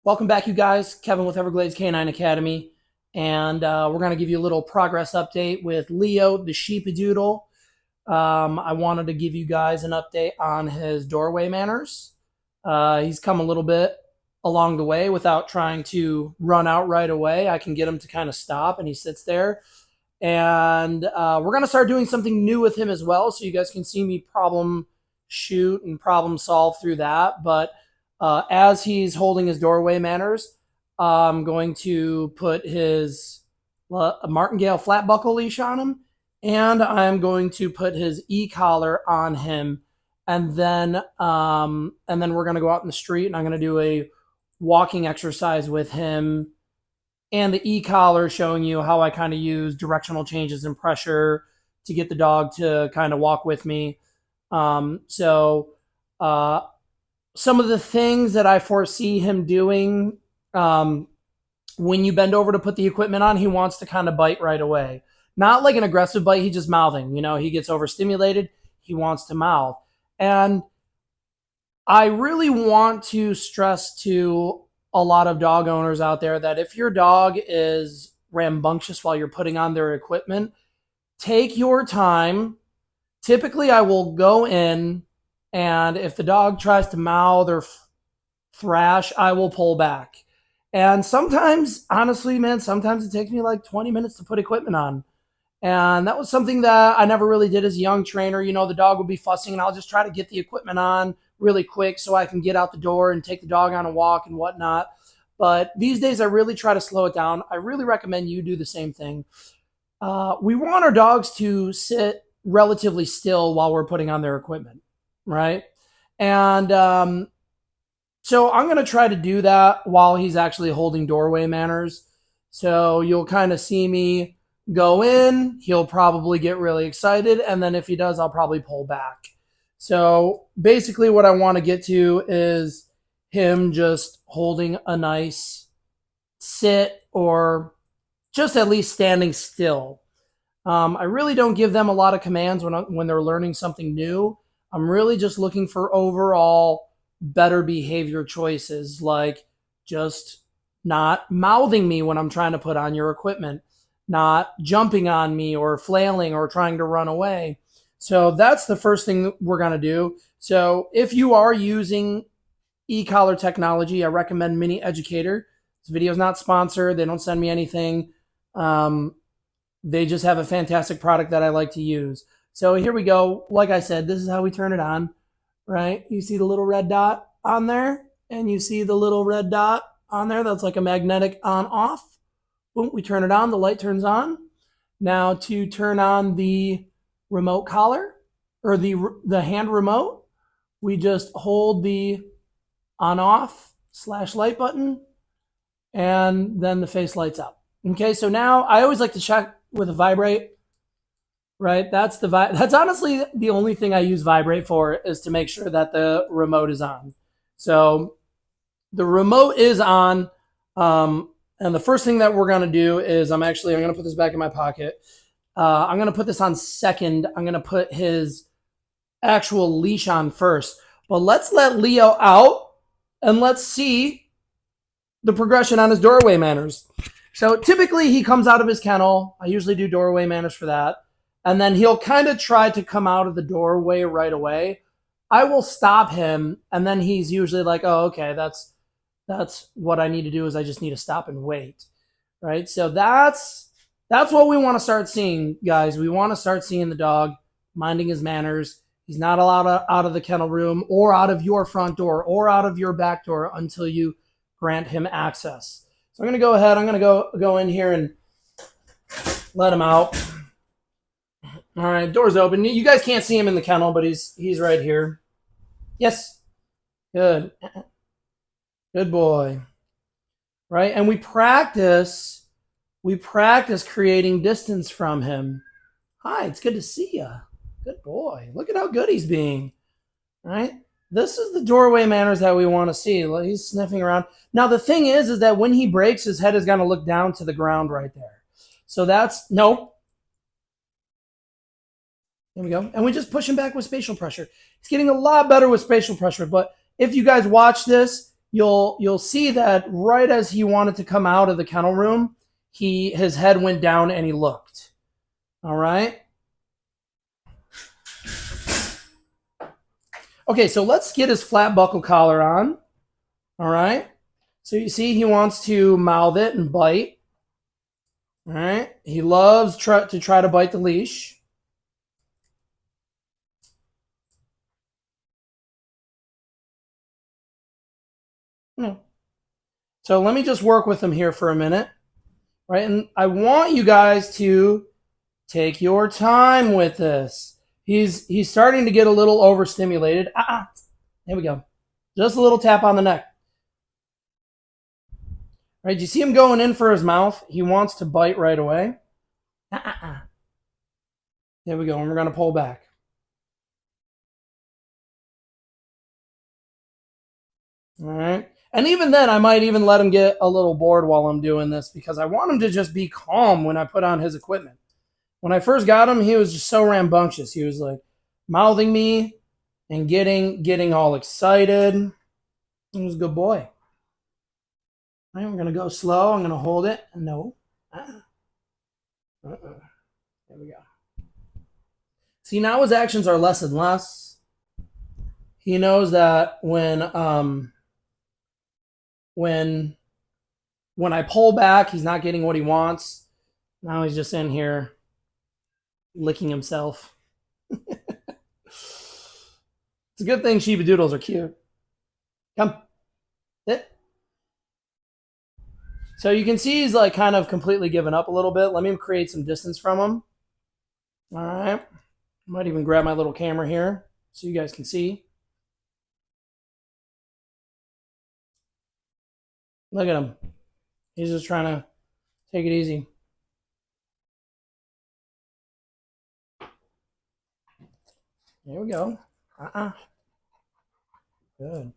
Welcome back, you guys. Kevin with Everglades Canine Academy. And we're going to give you a little progress update with Leo, the Sheepadoodle. I wanted to give you guys an update on his doorway manners. He's come a little bit along the way without trying to run out right away. I can get him to kind of stop, and he sits there. And we're going to start doing something new with him as well, so you guys can see me problem shoot and problem solve through that. But as he's holding his doorway manners, I'm going to put his martingale flat buckle leash on him, and I'm going to put his e-collar on him, and then we're going to go out in the street, and I'm going to do a walking exercise with him, and the e-collar showing you how I kind of use directional changes in pressure to get the dog to kind of walk with me. So some of the things that I foresee him doing, when you bend over to put the equipment on, he wants to kind of bite right away. Not like an aggressive bite, he's just mouthing. You know, he gets overstimulated, he wants to mouth. And I really want to stress to a lot of dog owners out there that if your dog is rambunctious while you're putting on their equipment, take your time. Typically, I will go in, and if the dog tries to mouth or thrash, I will pull back. And sometimes, honestly, man, sometimes it takes me like 20 minutes to put equipment on. And that was something that I never really did as a young trainer. You know, the dog would be fussing, and I'll just try to get the equipment on really quick so I can get out the door and take the dog on a walk and whatnot. But these days, I really try to slow it down. I really recommend you do the same thing. We want our dogs to sit relatively still while we're putting on their equipment, right? And so I'm going to try to do that while he's actually holding doorway manners. So you'll kind of see me go in. He'll probably get really excited. And then if he does, I'll probably pull back. So basically what I want to get to is him just holding a nice sit or just at least standing still. I really don't give them a lot of commands when they're learning something new. I'm really just looking for overall better behavior choices, like just not mouthing me when I'm trying to put on your equipment, not jumping on me or flailing or trying to run away. So that's the first thing that we're going to do. So if you are using eCollar technology, I recommend Mini Educator. This video is not sponsored. They don't send me anything. They just have a fantastic product that I like to use. So here we go. Like I said, this is how we turn it on, right? You see the little red dot on there, and you see the little red dot on there. That's like a magnetic on-off. Boom, we turn it on. The light turns on. Now to turn on the remote collar or the hand remote, we just hold the on-off / light button, and then the face lights up. Okay, so now I always like to check with a vibrate, right? That's honestly the only thing I use vibrate for, is to make sure that the remote is on. So the remote is on, and the first thing that we're going to do is I'm going to put this back in my pocket. I'm going to put this on second. I'm going to put his actual leash on first. But let's let Leo out, and let's see the progression on his doorway manners. So typically he comes out of his kennel. I usually do doorway manners for that. And then he'll kind of try to come out of the doorway right away. I will stop him, and then he's usually like, oh, okay, that's what I need to do, is I just need to stop and wait, right? So that's what we want to start seeing, guys. We want to start seeing the dog minding his manners. He's not allowed out of the kennel room or out of your front door or out of your back door until you grant him access. So I'm going to go ahead. I'm going to go in here and let him out. All right, door's open. You guys can't see him in the kennel, but he's right here. Yes. Good. Good boy. Right? And we practice creating distance from him. Hi, it's good to see you. Good boy. Look at how good he's being. Right? This is the doorway manners that we want to see. He's sniffing around. Now, the thing is that when he breaks, his head is going to look down to the ground right there. So that's, nope. There we go. And we just push him back with spatial pressure. He's getting a lot better with spatial pressure. But if you guys watch this, you'll see that right as he wanted to come out of the kennel room, his head went down and he looked. All right. Okay, so let's get his flat buckle collar on. All right. So you see he wants to mouth it and bite. All right. He loves to try to bite the leash. So let me just work with him here for a minute. Right. And I want you guys to take your time with this. He's starting to get a little overstimulated. There we go. Just a little tap on the neck. Right? You see him going in for his mouth? He wants to bite right away. There we go. And we're going to pull back. All right. And even then, I might even let him get a little bored while I'm doing this because I want him to just be calm when I put on his equipment. When I first got him, he was just so rambunctious. He was like mouthing me and getting all excited. He was a good boy. All right, we're going to go slow. I'm going to hold it. No. There we go. See, now his actions are less and less. He knows that when I pull back, he's not getting what he wants. Now he's just in here licking himself. It's a good thing Sheepadoodles are cute. Come. Sit. So you can see he's like kind of completely given up a little bit. Let me create some distance from him. All right. I might even grab my little camera here so you guys can see. Look at him. He's just trying to take it easy. There we go. Good.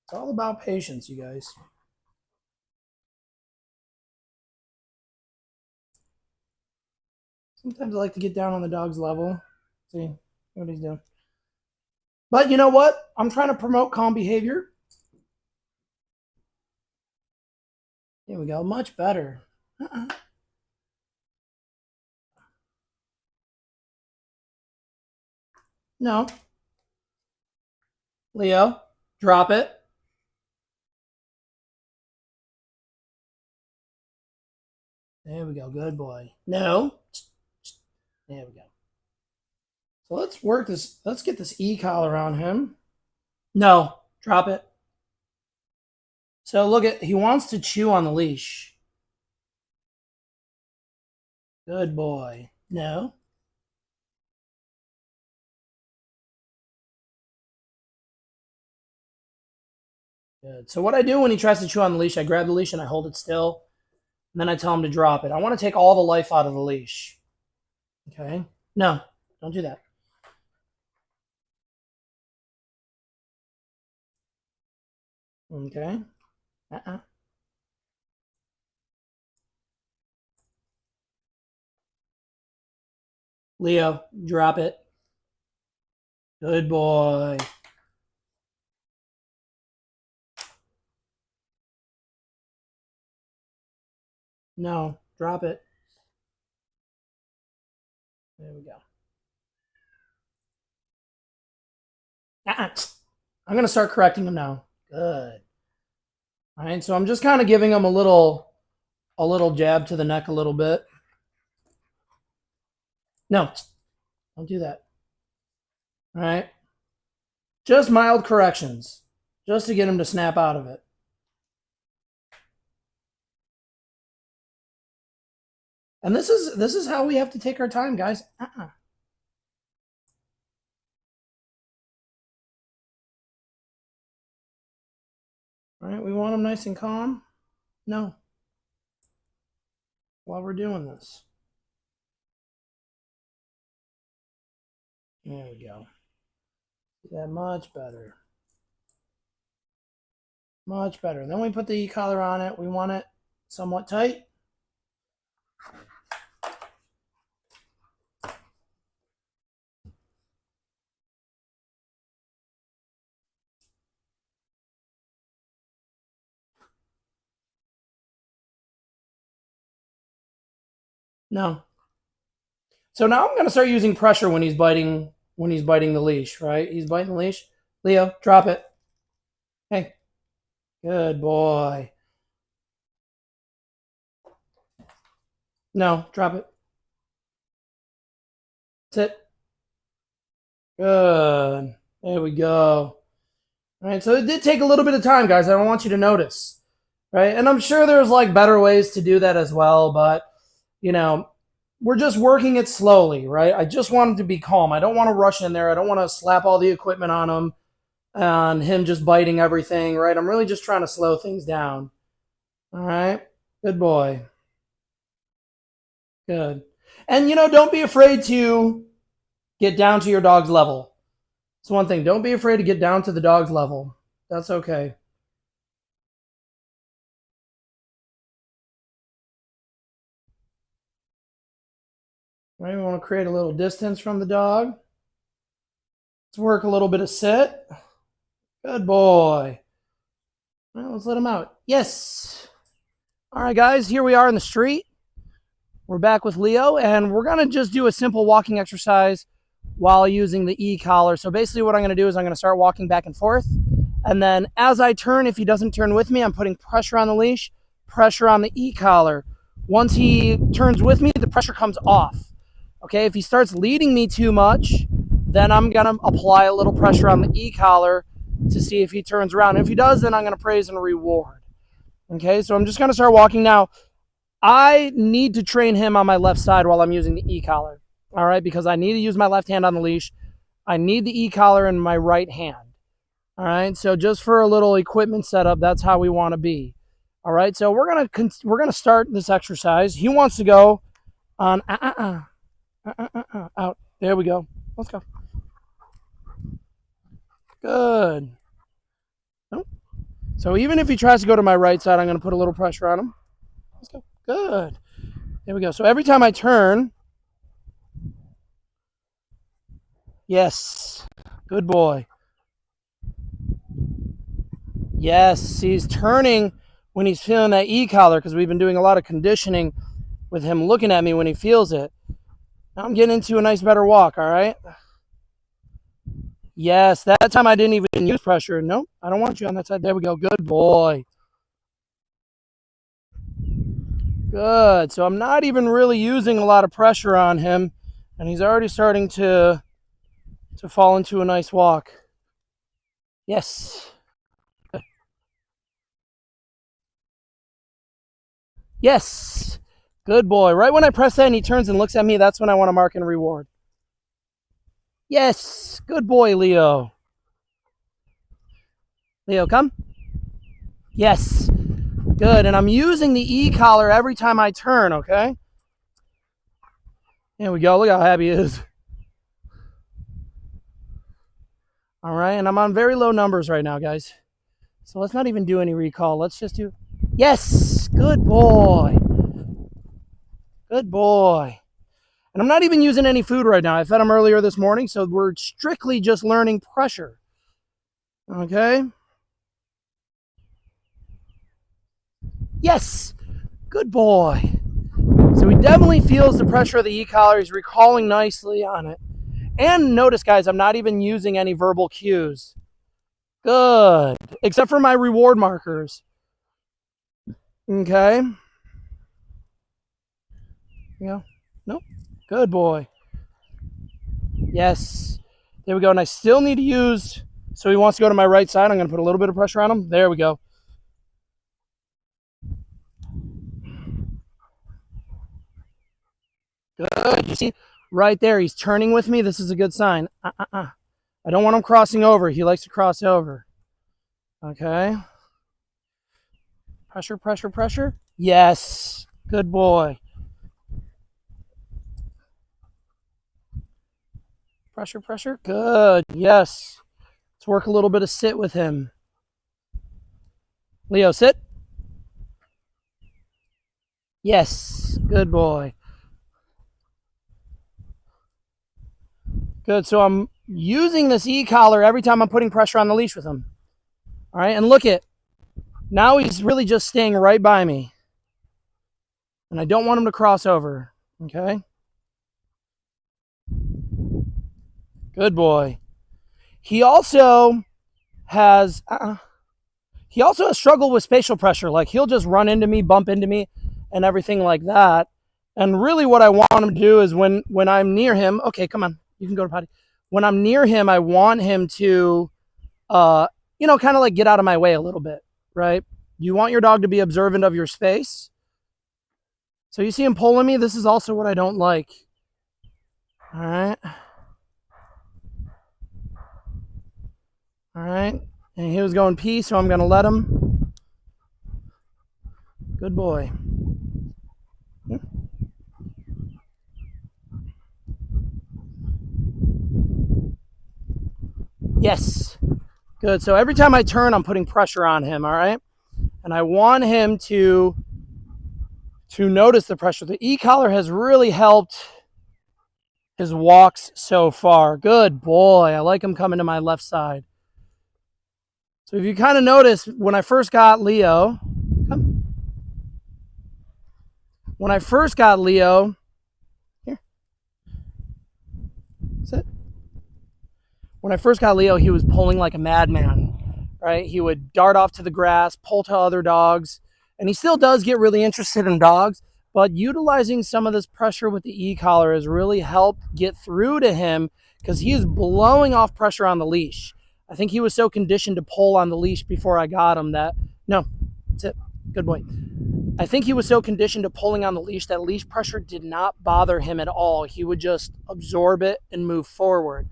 It's all about patience, you guys. Sometimes I like to get down on the dog's level. See what he's doing. But you know what? I'm trying to promote calm behavior. There we go. Much better. No. Leo, drop it. There we go. Good boy. No. There we go. So let's work this. Let's get this eCollar on him. No. Drop it. So look at, he wants to chew on the leash. Good boy. No. Good. So what I do when he tries to chew on the leash, I grab the leash and I hold it still. And then I tell him to drop it. I want to take all the life out of the leash. Okay? No, don't do that. Okay? Leo, drop it. Good boy. No, drop it. There we go. I'm going to start correcting him now. Good. All right, so I'm just kind of giving him a little jab to the neck a little bit. No, don't do that. All right. Just mild corrections, just to get him to snap out of it. And this is how we have to take our time, guys. All right, we want him nice and calm. No. While we're doing this. There we go. Yeah, much better. Much better. Then we put the eCollar on it. We want it somewhat tight. No. So now I'm going to start using pressure when he's biting the leash, right? He's biting the leash. Leo, drop it. Hey, good boy. No, drop it. Sit. Good. There we go. All right, so it did take a little bit of time, guys. I don't want you to notice, right? And I'm sure there's like better ways to do that as well, but you know, we're just working it slowly, right? I just want him to be calm. I don't want to rush in there. I don't want to slap all the equipment on him and him just biting everything, right? I'm really just trying to slow things down. All right, good boy. Good. And don't be afraid to get down to your dog's level. It's one thing. Don't be afraid to get down to the dog's level. That's okay. Right, we want to create a little distance from the dog. Let's work a little bit of sit. Good boy. Well, let's let him out. Yes. All right, guys, here we are in the street. We're back with Leo, and we're going to just do a simple walking exercise while using the eCollar. So basically what I'm going to do is I'm going to start walking back and forth. And then as I turn, if he doesn't turn with me, I'm putting pressure on the leash, pressure on the eCollar. Once he turns with me, the pressure comes off. Okay, if he starts leading me too much, then I'm going to apply a little pressure on the eCollar to see if he turns around. If he does, then I'm going to praise and reward. Okay, so I'm just going to start walking now. I need to train him on my left side while I'm using the eCollar. All right, because I need to use my left hand on the leash. I need the eCollar in my right hand. All right, so just for a little equipment setup, that's how we want to be. All right, so we're gonna start this exercise. He wants to go on out. There we go. Let's go. Good. Nope. So even if he tries to go to my right side, I'm going to put a little pressure on him. Let's go. Good. There we go. So every time I turn, yes. Good boy. Yes, he's turning when he's feeling that eCollar because we've been doing a lot of conditioning with him looking at me when he feels it. Now I'm getting into a nice, better walk, all right? Yes, that time I didn't even use pressure. Nope, I don't want you on that side. There we go. Good boy. Good. So I'm not even really using a lot of pressure on him, and he's already starting to fall into a nice walk. Yes. Yes. Good boy. Right when I press that and he turns and looks at me, that's when I want to mark and reward. Yes. Good boy, Leo. Leo, come. Yes. Good. And I'm using the eCollar every time I turn, okay? There we go. Look how happy he is. All right. And I'm on very low numbers right now, guys. So let's not even do any recall. Let's just do... Yes. Good boy. Good boy. And I'm not even using any food right now. I fed him earlier this morning, so we're strictly just learning pressure. Okay? Yes! Good boy. So he definitely feels the pressure of the eCollar. He's recalling nicely on it. And notice, guys, I'm not even using any verbal cues. Good. Except for my reward markers. Okay? Yeah. Nope. Good boy. Yes. There we go. And I still need to use... So he wants to go to my right side. I'm going to put a little bit of pressure on him. There we go. Good. You see? Right there. He's turning with me. This is a good sign. I don't want him crossing over. He likes to cross over. Okay. Pressure, pressure, pressure. Yes. Good boy. Pressure, pressure. Good. Yes. Let's work a little bit of sit with him. Leo, sit. Yes. Good boy. Good. So I'm using this eCollar every time I'm putting pressure on the leash with him. All right. And look at, now he's really just staying right by me. And I don't want him to cross over. Okay. Good boy. He also has struggled with spatial pressure. Like he'll just run into me, bump into me, and everything like that. And really, what I want him to do is when I'm near him. Okay, come on, you can go to potty. When I'm near him, I want him to, kind of like get out of my way a little bit, right? You want your dog to be observant of your space. So you see him pulling me. This is also what I don't like. All right. All right. And he was going pee, so I'm going to let him. Good boy. Yes. Good. So every time I turn, I'm putting pressure on him, all right? And I want him to notice the pressure. The eCollar has really helped his walks so far. Good boy. I like him coming to my left side. So if you kind of notice, when I first got Leo, here, sit. When I first got Leo, he was pulling like a madman, right? He would dart off to the grass, pull to other dogs, and he still does get really interested in dogs, but utilizing some of this pressure with the eCollar has really helped get through to him because he is blowing off pressure on the leash. I think he was so conditioned to pull on the leash before I got him that, no, sit, good boy. I think he was so conditioned to pulling on the leash that leash pressure did not bother him at all. He would just absorb it and move forward.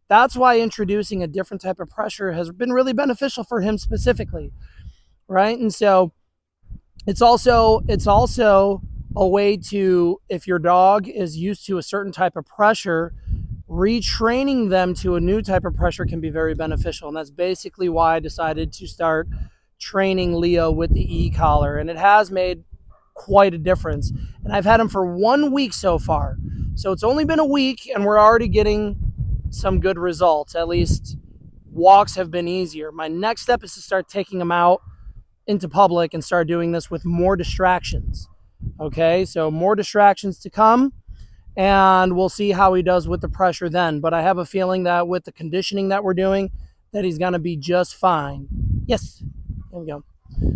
That's why introducing a different type of pressure has been really beneficial for him specifically, right? And so it's also a way to, if your dog is used to a certain type of pressure, retraining them to a new type of pressure can be very beneficial. And that's basically why I decided to start training Leo with the eCollar, and it has made quite a difference. And I've had him for 1 week so far. So it's only been a week and we're already getting some good results. At least walks have been easier. My next step is to start taking him out into public and start doing this with more distractions. Okay, so more distractions to come, and we'll see how he does with the pressure then. But I have a feeling that with the conditioning that we're doing, that he's going to be just fine. Yes, there we go.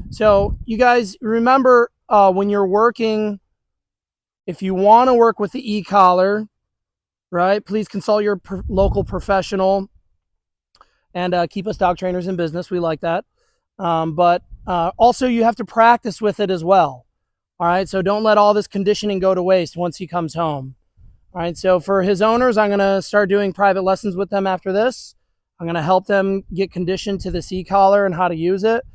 So you guys remember when you're working, if you want to work with the eCollar, right, please consult your local professional and keep us dog trainers in business. We like that. But also you have to practice with it as well. All right, so don't let all this conditioning go to waste once he comes home. All right, so for his owners, I'm going to start doing private lessons with them after this. I'm going to help them get conditioned to this eCollar and how to use it.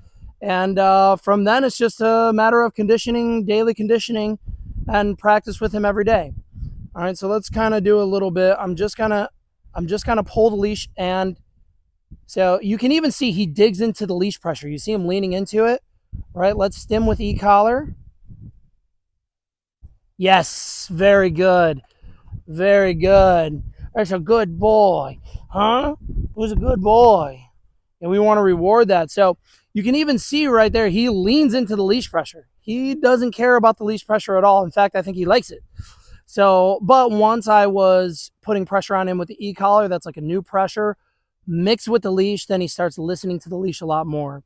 And from then, it's just a matter of conditioning, daily conditioning, and practice with him every day. All right, so let's kind of do a little bit. I'm just gonna pull the leash, and so you can even see he digs into the leash pressure. You see him leaning into it, right? Let's stim with eCollar. Yes, very good. Very good. That's a good boy. Huh? Who's a good boy? And we want to reward that. So you can even see right there, he leans into the leash pressure. He doesn't care about the leash pressure at all. In fact, I think he likes it. So, but once I was putting pressure on him with the eCollar, that's like a new pressure, mixed with the leash, then he starts listening to the leash a lot more.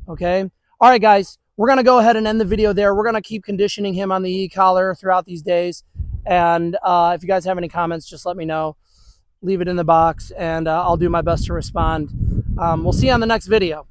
Okay. All right, guys, we're going to go ahead and end the video there. We're going to keep conditioning him on the eCollar throughout these days. And if you guys have any comments, just let me know. Leave it in the box, and I'll do my best to respond. We'll see you on the next video.